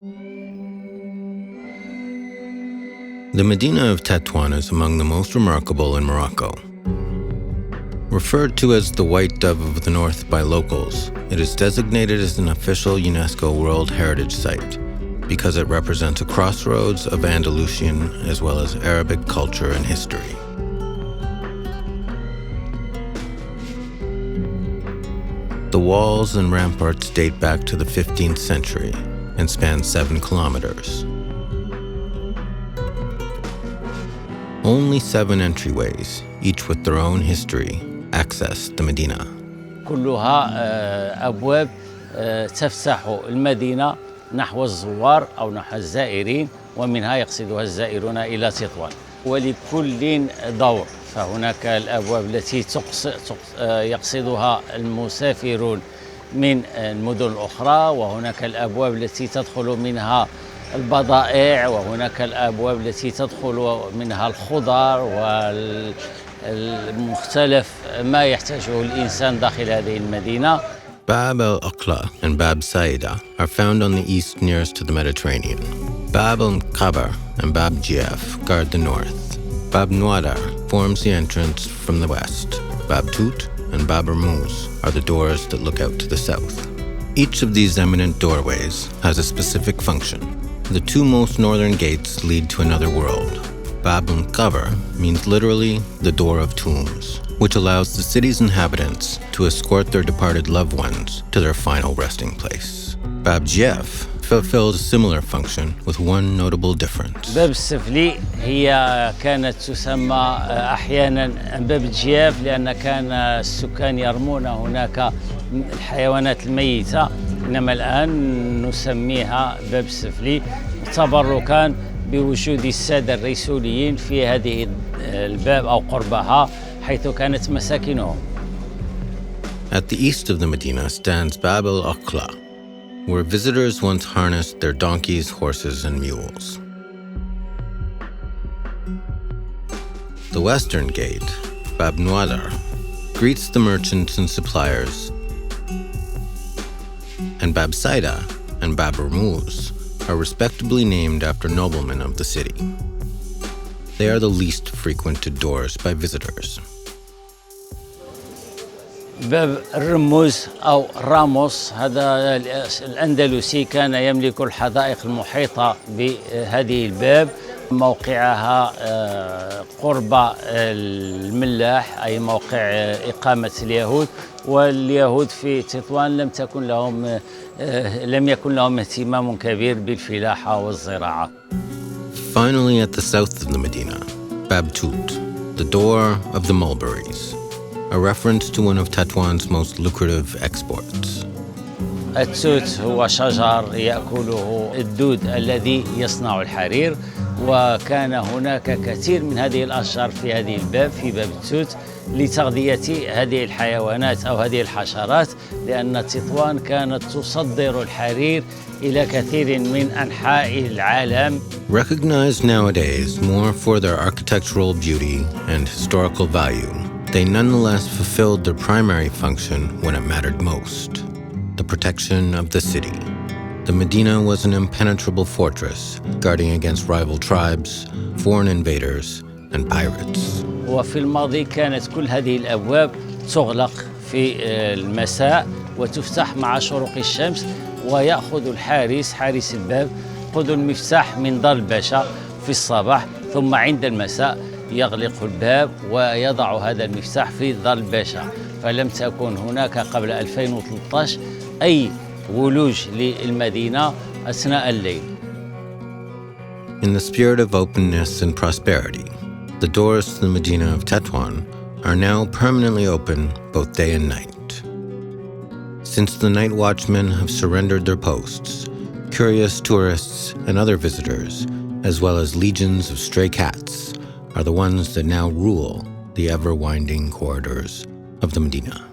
The Medina of Tétouan is among the most remarkable in Morocco. Referred to as the White Dove of the North by locals, it is designated as an official UNESCO World Heritage Site because it represents a crossroads of Andalusian as well as Arabic culture and history. The walls and ramparts date back to the 15th century and span 7 kilometers. Only 7 entryways, each with their own history, access the Medina. كلها أبواب تفتح المدينة نحو الزوار أو نحو الزائرين، ومنها يقصدها الزائرون إلى تطوان، ولكل دور. فهناك الأبواب التي يقصدها المسافرون من المدن الأخرى، وهناك الأبواب التي تدخل منها البضائع، وهناك الأبواب التي تدخل منها الخضر والمختلف ما يحتاجه الإنسان داخل هذه المدينة. Bab el-Aqla and Bab Saida are found on the east nearest to the Mediterranean. Bab el-Kabar and Bab Giaf guard the north. Bab Nouadar forms the entrance from the west. Bab Tout and Bab Ramuz are the doors that look out to the south. Each of these eminent doorways has a specific function. The 2 most northern gates lead to another world. Bab el-Kabar means literally the door of tombs, which allows the city's inhabitants to escort their departed loved ones to their final resting place. Bab Giaf fulfills a similar function with one notable difference. باب السفلي هي كانت تسمى أحيانا باب الجياف لأن كان السكان يرمون هناك الحيوانات الميتة، إنما الآن نسميها باب السفلي تبركاً بوجود السادة الريسوليين في هذه الباب أو قربها حيث كانت مساكنهم. At the east of the Medina stands Bab el-Aqla, where visitors once harnessed their donkeys, horses, and mules. The western gate, Bab Nouadar, greets the merchants and suppliers, and Bab Saida and Bab Ramuz are respectably named after noblemen of the city. They are the least frequented doors by visitors. باب الرموز أو راموس هذا الأندلسي كان يملك الحدائق المحيطة بهذه الباب، موقعها قرب الملاح أي موقع إقامة اليهود، واليهود في تطوان لم يكن لهم اهتمام كبير بالفلاحة والزراعة. Finally, at the south of the Medina, Bab Tout, the door of the mulberries, a reference to one of Tétouan's most lucrative exports. التوت هو شجر يأكله الدود الذي يصنع الحرير، وكان هناك كثير من هذه الأشجار في هذه الباب في باب التوت لتغذية هذه الحيوانات أو هذه الحشرات، لأن تطوان كانت تصدر الحرير إلى كثير من أنحاء العالم. Recognized nowadays more for their architectural beauty and historical value, they nonetheless fulfilled their primary function when it mattered most, the protection of the city. The Medina was an impenetrable fortress, guarding against rival tribes, foreign invaders, and pirates. وفي الماضي كانت كل هذه الأبواب تغلق في المساء وتفتح مع شروق الشمس، ويأخذ حارس الباب يأخذ المفتاح من دار الباشا في الصباح، ثم عند المساء يغلق الباب ويضع هذا المفتاح في دار الباشا. فلم تكن هناك قبل 2013 أي ولوج للمدينة أثناء الليل. In the spirit of openness and prosperity, the doors to the Medina of Tétouan are now permanently open both day and night. Since the night watchmen have surrendered their posts, curious tourists and other visitors, as well as legions of stray cats, are the ones that now rule the ever-winding corridors of the Medina.